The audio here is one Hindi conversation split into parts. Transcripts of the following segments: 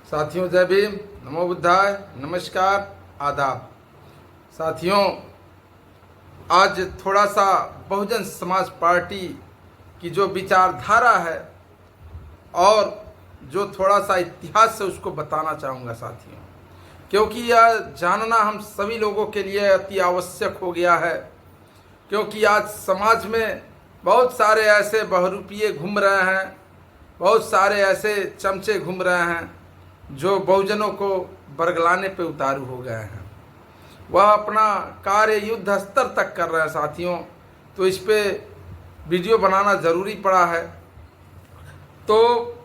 साथियों जय भीम, नमो बुद्धाय, नमस्कार, आदाब। साथियों, आज थोड़ा सा बहुजन समाज पार्टी की जो विचारधारा है और जो थोड़ा सा इतिहास से उसको बताना चाहूँगा साथियों, क्योंकि यह जानना हम सभी लोगों के लिए अति आवश्यक हो गया है। क्योंकि आज समाज में बहुत सारे ऐसे बहुरूपिये घूम रहे हैं, बहुत सारे ऐसे चमचे घूम रहे हैं जो बहुजनों को बरगलाने पे उतारू हो गए हैं। वह अपना कार्य युद्ध स्तर तक कर रहे हैं साथियों, तो इस पे वीडियो बनाना ज़रूरी पड़ा है। तो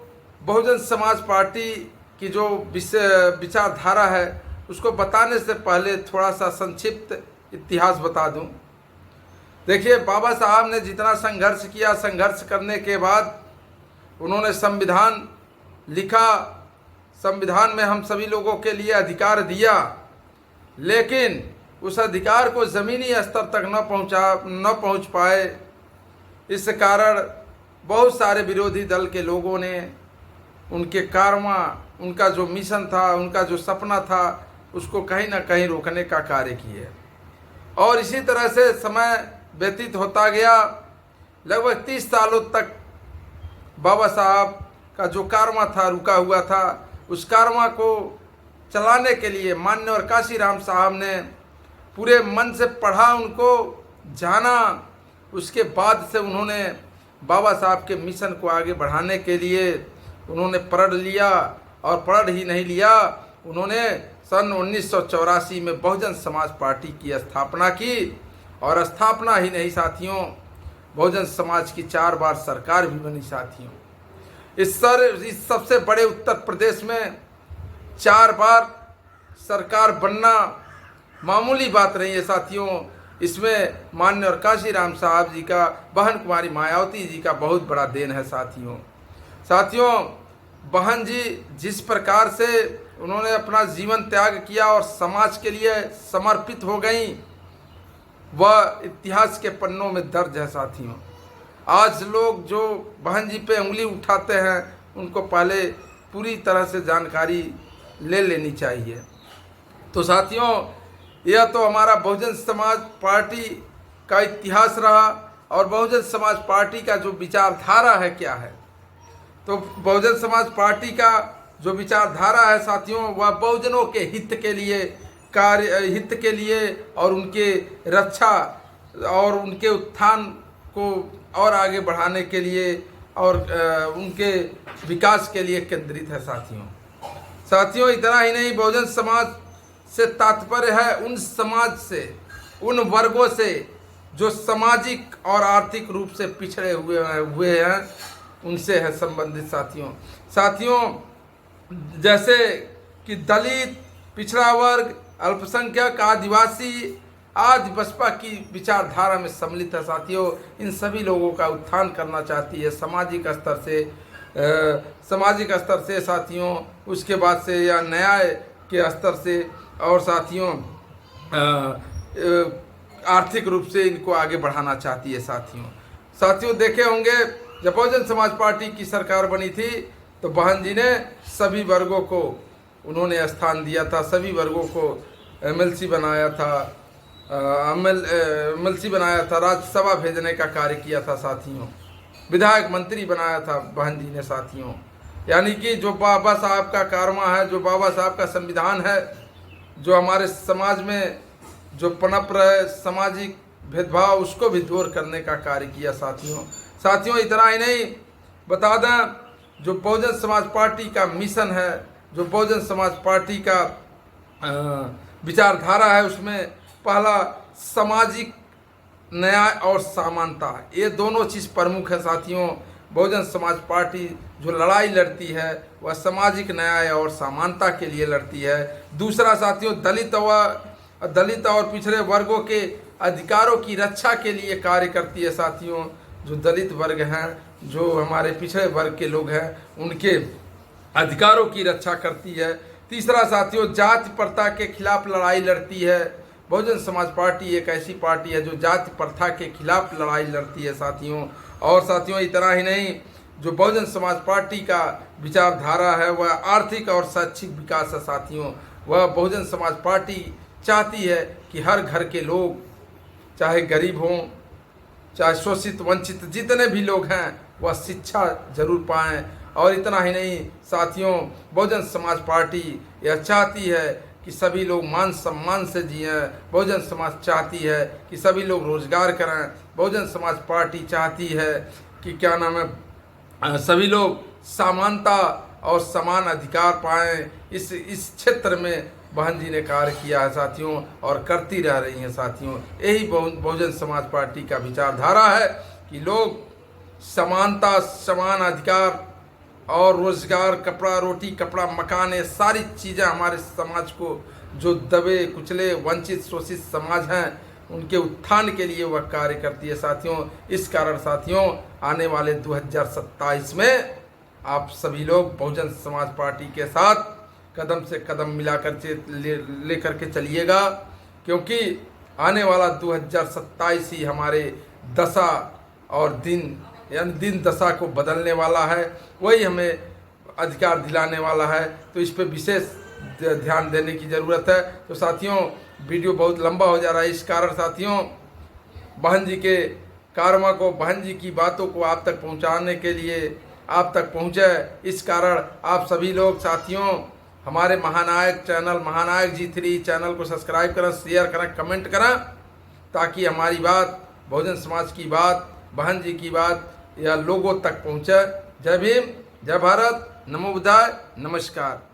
बहुजन समाज पार्टी की जो विचारधारा है उसको बताने से पहले थोड़ा सा संक्षिप्त इतिहास बता दूं। देखिए, बाबा साहब ने जितना संघर्ष किया, संघर्ष करने के बाद उन्होंने संविधान लिखा, संविधान में हम सभी लोगों के लिए अधिकार दिया, लेकिन उस अधिकार को ज़मीनी स्तर तक न पहुंच पाए। इस कारण बहुत सारे विरोधी दल के लोगों ने उनके कारवा, उनका जो मिशन था, उनका जो सपना था, उसको कहीं ना कहीं रोकने का कार्य किए। और इसी तरह से समय व्यतीत होता गया। लगभग 30 सालों तक बाबा साहब का जो कारवा था रुका हुआ था। उस कारवा को चलाने के लिए माननीय काशीराम साहब ने पूरे मन से पढ़ा, उनको जाना। उसके बाद से उन्होंने बाबा साहब के मिशन को आगे बढ़ाने के लिए उन्होंने प्रण लिया, और प्रण ही नहीं लिया, उन्होंने सन 1984 में बहुजन समाज पार्टी की स्थापना की। और स्थापना ही नहीं साथियों, बहुजन समाज की 4 बार सरकार भी बनी साथियों। इस सबसे बड़े उत्तर प्रदेश में 4 बार सरकार बनना मामूली बात नहीं है साथियों। इसमें माननीय काशीराम साहब जी का, बहन कुमारी मायावती जी का बहुत बड़ा देन है साथियों। बहन जी जिस प्रकार से उन्होंने अपना जीवन त्याग किया और समाज के लिए समर्पित हो गई, वह इतिहास के पन्नों में दर्ज है साथियों। आज लोग जो बहन जी पे उंगली उठाते हैं, उनको पहले पूरी तरह से जानकारी ले लेनी चाहिए। तो साथियों, यह तो हमारा बहुजन समाज पार्टी का इतिहास रहा। और बहुजन समाज पार्टी का जो विचारधारा है क्या है, तो बहुजन समाज पार्टी का जो विचारधारा है साथियों, वह बहुजनों के हित के लिए और उनके रक्षा और उनके उत्थान को और आगे बढ़ाने के लिए और उनके विकास के लिए केंद्रित है साथियों। इतना ही नहीं, बहुजन समाज से तात्पर्य है उन समाज से, उन वर्गों से जो सामाजिक और आर्थिक रूप से पिछड़े हुए हैं, उनसे है संबंधित साथियों। जैसे कि दलित, पिछड़ा वर्ग, अल्पसंख्यक, आदिवासी आज बसपा की विचारधारा में सम्मिलित है साथियों। इन सभी लोगों का उत्थान करना चाहती है सामाजिक स्तर से साथियों। उसके बाद से या न्याय के स्तर से, और साथियों आर्थिक रूप से इनको आगे बढ़ाना चाहती है साथियों। देखे होंगे जब बहुजन समाज पार्टी की सरकार बनी थी तो बहन जी ने सभी वर्गों को उन्होंने स्थान दिया था, सभी वर्गों को एमएलसी बनाया था, राज्यसभा भेजने का कार्य किया था साथियों, विधायक मंत्री बनाया था बहन जी ने साथियों। यानी कि जो बाबा साहब का कारवा है, जो बाबा साहब का संविधान है, जो हमारे समाज में जो पनप रहे सामाजिक भेदभाव, उसको भी दूर करने का कार्य किया साथियों। इतना ही नहीं, बता दें जो बहुजन समाज पार्टी का मिशन है, जो बहुजन समाज पार्टी का विचारधारा है, उसमें पहला सामाजिक न्याय और समानता, ये दोनों चीज़ प्रमुख है साथियों। बहुजन समाज पार्टी जो लड़ाई लड़ती है वह सामाजिक न्याय और समानता के लिए लड़ती है। दूसरा साथियों, दलित और पिछड़े वर्गों के अधिकारों की रक्षा के लिए कार्य करती है साथियों। जो दलित वर्ग हैं, जो हमारे पिछड़े वर्ग के लोग हैं, उनके अधिकारों की रक्षा करती है। तीसरा साथियों, जाति प्रथा के खिलाफ लड़ाई लड़ती है। बहुजन समाज पार्टी एक ऐसी पार्टी है जो जाति प्रथा के खिलाफ लड़ाई लड़ती है साथियों। और साथियों इतना ही नहीं, जो बहुजन समाज पार्टी का विचारधारा है वह आर्थिक और शैक्षिक विकास है साथियों। वह बहुजन समाज पार्टी चाहती है कि हर घर के लोग, चाहे गरीब हों, चाहे शोषित वंचित जितने भी लोग हैं, वह शिक्षा जरूर पाएं। और इतना ही नहीं साथियों, बहुजन समाज पार्टी यह चाहती है कि सभी लोग मान सम्मान से जिएं। बहुजन समाज चाहती है कि सभी लोग रोजगार करें। बहुजन समाज पार्टी चाहती है कि क्या नाम है, सभी लोग समानता और समान अधिकार पाएं। इस क्षेत्र में बहन जी ने कार्य किया है साथियों, और करती रह रही हैं साथियों। यही बहुजन समाज पार्टी का विचारधारा है कि लोग समानता, समान अधिकार और रोजगार, कपड़ा रोटी, कपड़ा मकान, ये सारी चीज़ें हमारे समाज को, जो दबे कुचले वंचित शोषित समाज हैं, उनके उत्थान के लिए वह कार्य करती है साथियों। इस कारण साथियों, आने वाले 2027 में आप सभी लोग बहुजन समाज पार्टी के साथ कदम से कदम मिलाकर लेकर के चलिएगा, क्योंकि आने वाला 2027 ही हमारे दशा और दिन, यानी दिन दशा को बदलने वाला है। वही हमें अधिकार दिलाने वाला है। तो इस पर विशेष ध्यान देने की ज़रूरत है। तो साथियों, वीडियो बहुत लंबा हो जा रहा है, इस कारण साथियों बहन जी के कारवा को, बहन जी की बातों को आप तक पहुंचाने के लिए, आप तक पहुंचे, इस कारण आप सभी लोग साथियों हमारे महानायक चैनल, महानायक G3 चैनल को सब्सक्राइब करें, शेयर करें, कमेंट करें, ताकि हमारी बात, बहुजन समाज की बात, बहन जी की बात या लोगों तक पहुंचे। जय भीम, जय भारत, नमो बुद्धाय, नमस्कार।